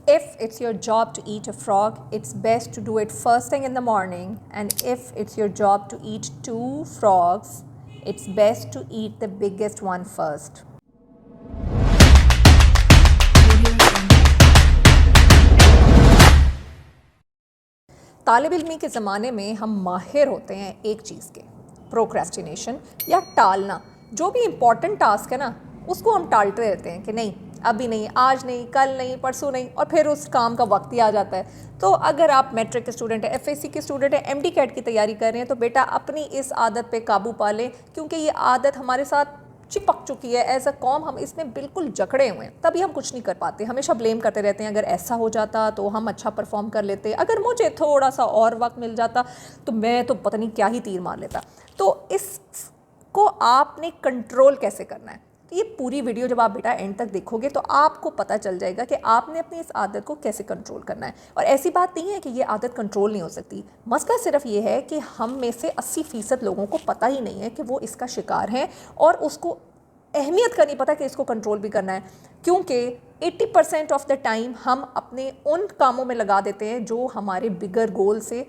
If it's your job to eat a frog, it's best to do it first thing in the morning. And if it's your job to eat 2 frogs, it's best to eat the biggest one first. तालिब इल्मी के ज़माने में हम माहिर होते हैं एक चीज़ के, procrastination या टालना। जो भी इम्पॉर्टेंट टास्क है ना, उसको हम टालते रहते हैं कि नहीं, अभी नहीं, आज नहीं, कल नहीं, परसों नहीं, और फिर उस काम का वक्त ही आ जाता है। तो अगर आप मैट्रिक के स्टूडेंट हैं, एफएससी के स्टूडेंट हैं, एमडी कैट की तैयारी कर रहे हैं, तो बेटा अपनी इस आदत पे काबू पा लें, क्योंकि ये आदत हमारे साथ चिपक चुकी है। एज अ कॉम हम इसमें बिल्कुल जकड़े हुए हैं, तभी हम कुछ नहीं कर पाते। हमेशा ब्लेम करते रहते हैं, अगर ऐसा हो जाता तो हम अच्छा परफॉर्म कर लेते, अगर मुझे थोड़ा सा और वक्त मिल जाता तो मैं तो पता नहीं क्या ही तीर मार लेता। तो इसको आपने कंट्रोल कैसे करना है, तो ये पूरी वीडियो जब आप बेटा एंड तक देखोगे तो आपको पता चल जाएगा कि आपने अपनी इस आदत को कैसे कंट्रोल करना है। और ऐसी बात नहीं है कि ये आदत कंट्रोल नहीं हो सकती। मसला सिर्फ ये है कि हम में से 80% लोगों को पता ही नहीं है कि वो इसका शिकार हैं, और उसको अहमियत का नहीं पता कि इसको कंट्रोल भी करना है, क्योंकि 80% ऑफ द टाइम हम अपने उन कामों में लगा देते हैं जो हमारे बिगर गोल से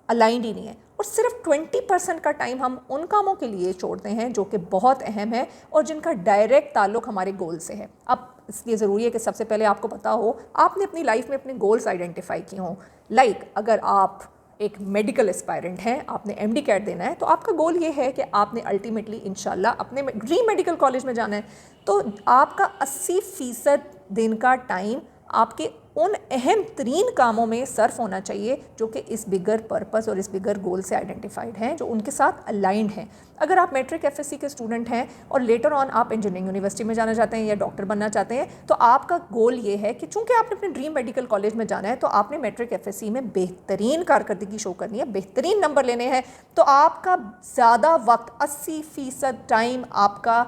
अलाइंड ही नहीं है, और सिर्फ 20% का टाइम हम उन कामों के लिए छोड़ते हैं जो कि बहुत अहम है और जिनका डायरेक्ट ताल्लुक हमारे गोल से है। अब इसलिए ज़रूरी है कि सबसे पहले आपको पता हो आपने अपनी लाइफ में अपने गोल्स आइडेंटिफाई किए हों। अगर आप एक मेडिकल एस्पायरेंट हैं, आपने एमडी कैट देना है, तो आपका गोल ये है कि आपने अल्टीमेटली इंशाल्लाह अपने ड्रीम मेडिकल कॉलेज में जाना है। तो आपका 80% दिन का टाइम आपके उन अहम तरीन कामों में सर्फ होना चाहिए जो कि इस बिगर पर्पस और इस बिगर गोल से आइडेंटिफाइड हैं, जो उनके साथ अलाइंड हैं। अगर आप मैट्रिक एफएससी के स्टूडेंट हैं और लेटर ऑन आप इंजीनियरिंग यूनिवर्सिटी में जाना चाहते हैं या डॉक्टर बनना चाहते हैं, तो आपका गोल ये है कि चूंकि आपने अपने ड्रीम मेडिकल कॉलेज में जाना है, तो आपने मैट्रिक एफएससी में बेहतरीन कारकर्दगी शो करनी है, बेहतरीन नंबर लेने हैं। तो आपका ज़्यादा वक्त 80% टाइम आपका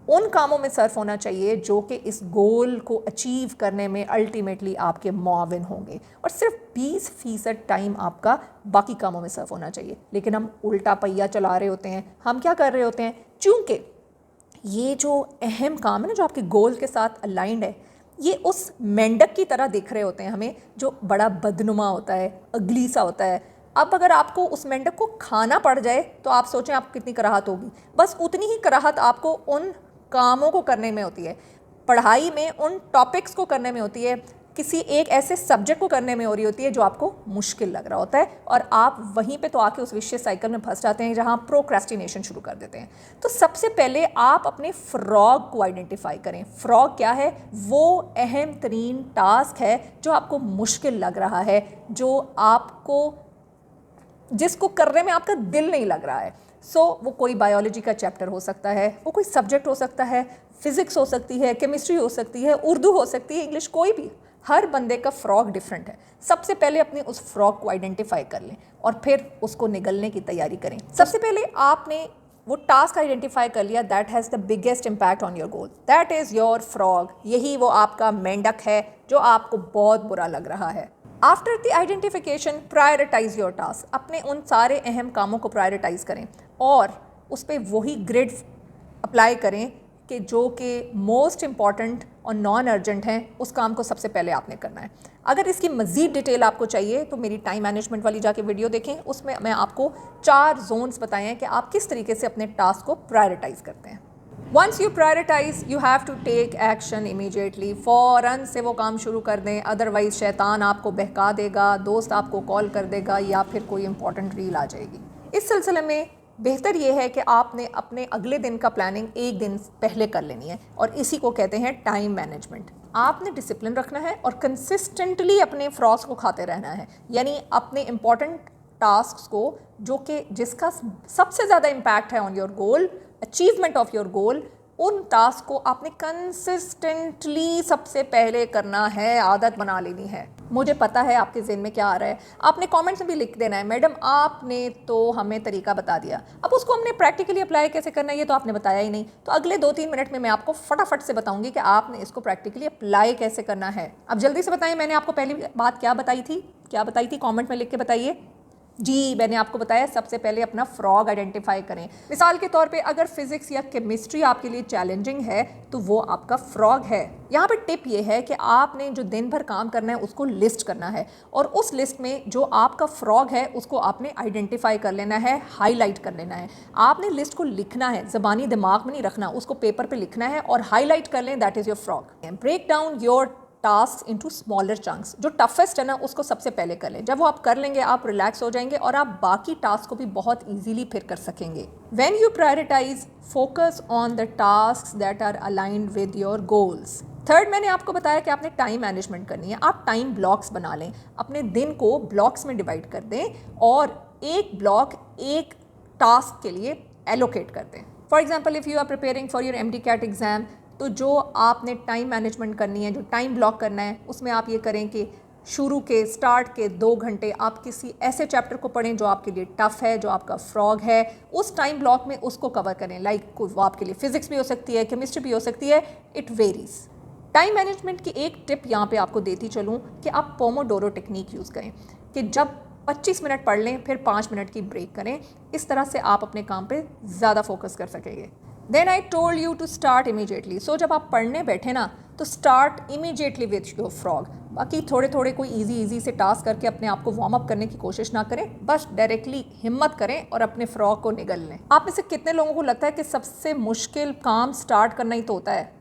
उन कामों में सर्फ होना चाहिए जो कि इस गोल को अचीव करने में अल्टीमेटली आपके मुआविन होंगे, और सिर्फ 20% टाइम आपका बाकी कामों में सर्फ होना चाहिए। लेकिन हम उल्टा पहिया चला रहे होते हैं। हम क्या कर रहे होते हैं, चूँकि ये जो अहम काम है ना, जो आपके गोल के साथ अलाइंड है, ये उस मेंढक की तरह दिख रहे होते हैं हमें, जो बड़ा बदनुमा होता है, अगली सा होता है। अब अगर आपको उस मेंढक को खाना पड़ जाए तो आप सोचें आपको कितनी कराहत होगी। बस उतनी ही कराहत आपको उन कामों को करने में होती है, पढ़ाई में उन टॉपिक्स को करने में होती है, किसी एक ऐसे सब्जेक्ट को करने में हो रही होती है जो आपको मुश्किल लग रहा होता है, और आप वहीं पे तो आके उस विशेष साइकिल में फंस जाते हैं जहां आप प्रोक्रेस्टिनेशन शुरू कर देते हैं। तो सबसे पहले आप अपने फ्रॉग को आइडेंटिफाई करें। फ्रॉग क्या है? वो अहम तरीन टास्क है जो आपको मुश्किल लग रहा है, जिसको करने में आपका दिल नहीं लग रहा है। वो कोई बायोलॉजी का चैप्टर हो सकता है, वो कोई सब्जेक्ट हो सकता है, फिजिक्स हो सकती है, केमिस्ट्री हो सकती है, उर्दू हो सकती है, इंग्लिश, कोई भी। हर बंदे का फ्रॉग डिफरेंट है। सबसे पहले अपने उस फ्रॉग को आइडेंटिफाई कर लें और फिर उसको निगलने की तैयारी करें। सबसे पहले आपने वो टास्क आइडेंटिफाई कर लिया that has the biggest impact on your goal, that is your frog. यही वो आपका मेंढक है जो आपको बहुत बुरा लग रहा है। After the identification, prioritize your task. अपने उन सारे अहम कामों को प्रायोरिटाइज करें और उस पर वही ग्रिड अप्लाई करें कि जो कि मोस्ट इम्पॉर्टेंट और नॉन अर्जेंट हैं, उस काम को सबसे पहले आपने करना है। अगर इसकी मज़ीद डिटेल आपको चाहिए तो मेरी टाइम मैनेजमेंट वाली जाके वीडियो देखें, उसमें मैं आपको 4 जोन्स बताए हैं कि आप किस तरीके से अपने टास्क को प्रायोरिटाइज करते हैं। Once you prioritize you have to take action immediately. फ़ौरन से वो काम शुरू कर दें, अदरवाइज शैतान आपको बहका देगा, दोस्त आपको कॉल कर देगा या फिर कोई इंपॉर्टेंट रील आ जाएगी। इस सिलसिले में बेहतर ये है कि आपने अपने अगले दिन का प्लानिंग एक दिन पहले कर लेनी है, और इसी को कहते हैं टाइम मैनेजमेंट। आपने डिसिप्लिन रखना है और कंसिस्टेंटली अपने फ्रॉस को खाते रहना है, यानी अपने इम्पॉर्टेंट टास्क को जिसका सबसे ज़्यादा इम्पैक्ट है on your goal, achievement of your goal, उन टास्क को आपने कंसिस्टेंटली सबसे पहले करना है, आदत बना लेनी है। मुझे पता है आपके ज़हन में क्या आ रहा है, आपने कमेंट्स में भी लिख देना है, मैडम आपने तो हमें तरीका बता दिया, अब उसको हमने प्रैक्टिकली अप्लाई कैसे करना है ये तो आपने बताया ही नहीं। तो अगले 2-3 मिनट में मैं आपको फटाफट से बताऊंगी कि आपने इसको प्रैक्टिकली अप्लाई कैसे करना है। अब जल्दी से बताइए, मैंने आपको पहली बात क्या बताई थी? कमेंट में लिख के बताइए। जी, मैंने आपको बताया सबसे पहले अपना फ्रॉग आइडेंटिफाई करें। मिसाल के तौर पे अगर फिजिक्स या केमिस्ट्री आपके लिए चैलेंजिंग है तो वो आपका फ्रॉग है। यहाँ पे टिप ये है कि आपने जो दिन भर काम करना है उसको लिस्ट करना है और उस लिस्ट में जो आपका फ्रॉग है उसको आपने आइडेंटिफाई कर लेना है, हाईलाइट कर लेना है। आपने लिस्ट को लिखना है, ज़बानी दिमाग में नहीं रखना, उसको पेपर पे लिखना है और हाईलाइट कर लें, that is your frog. Break down your task into smaller chunks. जो टफेस्ट है ना उसको सबसे पहले कर लें। जब वो आप कर लेंगे आप रिलैक्स हो जाएंगे और आप बाकी टास्क को भी बहुत इजीली फिर कर सकेंगे। When you prioritize, focus on the tasks that are aligned with your goals. Third, मैंने आपको बताया कि आपने टाइम मैनेजमेंट करनी है। आप टाइम ब्लॉक्स बना लें, अपने दिन को ब्लॉक्स में डिवाइड कर दें और एक ब्लॉक एक टास्क के लिए एलोकेट कर दें। For example, if you are preparing for your MD-CAT exam, तो जो आपने टाइम मैनेजमेंट करनी है, जो टाइम ब्लॉक करना है, उसमें आप ये करें कि शुरू के स्टार्ट के 2 घंटे आप किसी ऐसे चैप्टर को पढ़ें जो आपके लिए टफ़ है, जो आपका फ्रॉग है, उस टाइम ब्लॉक में उसको कवर करें। लाइक वो आपके लिए फिजिक्स भी हो सकती है, केमिस्ट्री भी हो सकती है, इट वेरीज। टाइम मैनेजमेंट की एक टिप यहाँ पे आपको देती चलूँ कि आप पोमोडोरो टेक्निक यूज़ करें कि जब 25 मिनट पढ़ लें फिर 5 मिनट की ब्रेक करें। इस तरह से आप अपने काम पे ज़्यादा फोकस कर सकेंगे। Then I told you to start immediately. So जब आप पढ़ने बैठे ना तो start immediately with your frog. बाकी थोड़े थोड़े कोई इजी से टास्क करके अपने आप को वार्म अप करने की कोशिश ना करें, बस डायरेक्टली हिम्मत करें और अपने फ्रॉग को निगल लें। आप में से कितने लोगों को लगता है कि सबसे मुश्किल काम स्टार्ट करना ही तो होता है?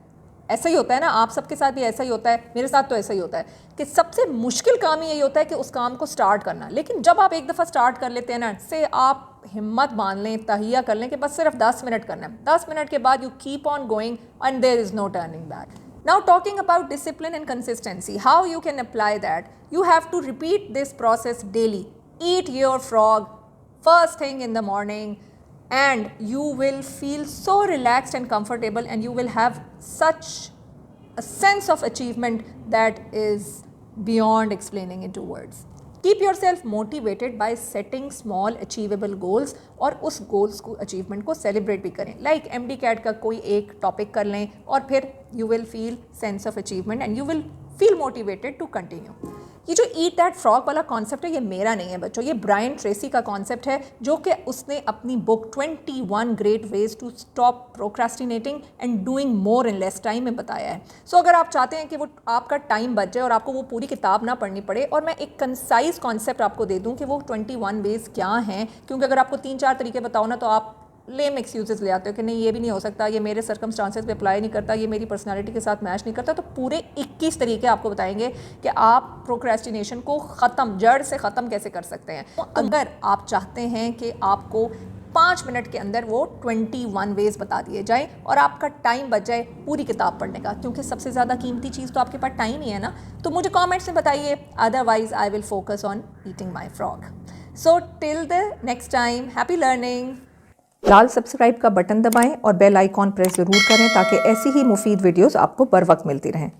ऐसा ही होता है ना, आप सबके साथ भी ऐसा ही होता है, मेरे साथ तो ऐसा ही होता है कि सबसे मुश्किल काम ही यही होता है कि उस काम को स्टार्ट करना। लेकिन जब आप एक दफ़ा स्टार्ट कर लेते हैं ना, से आप हिम्मत बांध लें, तहिया कर लें कि बस सिर्फ 10 मिनट करना है। 10 मिनट के बाद you keep on going and there is no turning back. Now talking about discipline and consistency, how you can apply that? You have to repeat this process daily. Eat your frog first thing in the morning and you will feel so relaxed and comfortable and you will have such a sense of achievement that is beyond explaining into words. Keep yourself motivated by setting small achievable goals और उस goals को achievement को celebrate भी करें। Like MD-CAT का कोई एक topic कर लें और फिर you will feel sense of achievement and you will feel motivated to continue. ये जो ईट दैट फ्रॉग वाला कॉन्सेप्ट है ये मेरा नहीं है बच्चों, ये ब्रायन ट्रेसी का कॉन्सेप्ट है जो कि उसने अपनी book 21 great ways to stop procrastinating and doing more in less time में बताया है। सो अगर आप चाहते हैं कि वो आपका टाइम बच जाए और आपको वो पूरी किताब ना पढ़नी पड़े और मैं एक कंसाइज कॉन्सेप्ट आपको दे दूं कि वो 21 वेज क्या हैं, क्योंकि अगर आपको 3-4 तरीके बताओ ना तो आप लेम एक्सक्यूजेस ले आते हो कि नहीं ये भी नहीं हो सकता, ये मेरे सर्कमस्टांसेस पे अप्लाई नहीं करता, ये मेरी पर्सनालिटी के साथ मैच नहीं करता। तो पूरे 21 तरीके आपको बताएंगे कि आप प्रोक्रेस्टिनेशन को ख़त्म, जड़ से ख़त्म कैसे कर सकते हैं। तो अगर आप चाहते हैं कि आपको 5 मिनट के अंदर वो 21 वेज बता दिए जाए और आपका टाइम बच जाए पूरी किताब पढ़ने का, क्योंकि सबसे ज़्यादा कीमती चीज़ तो आपके पास टाइम ही है ना, तो मुझे कॉमेंट्स में बताइए, otherwise I will focus on eating my frog. So till the next time, happy learning. Lal subscribe का बटन दबाएं और बेल आइकॉन प्रेस ज़रूर करें ताकि ऐसी ही मुफीद वीडियोस आपको बर वक्त मिलती रहें।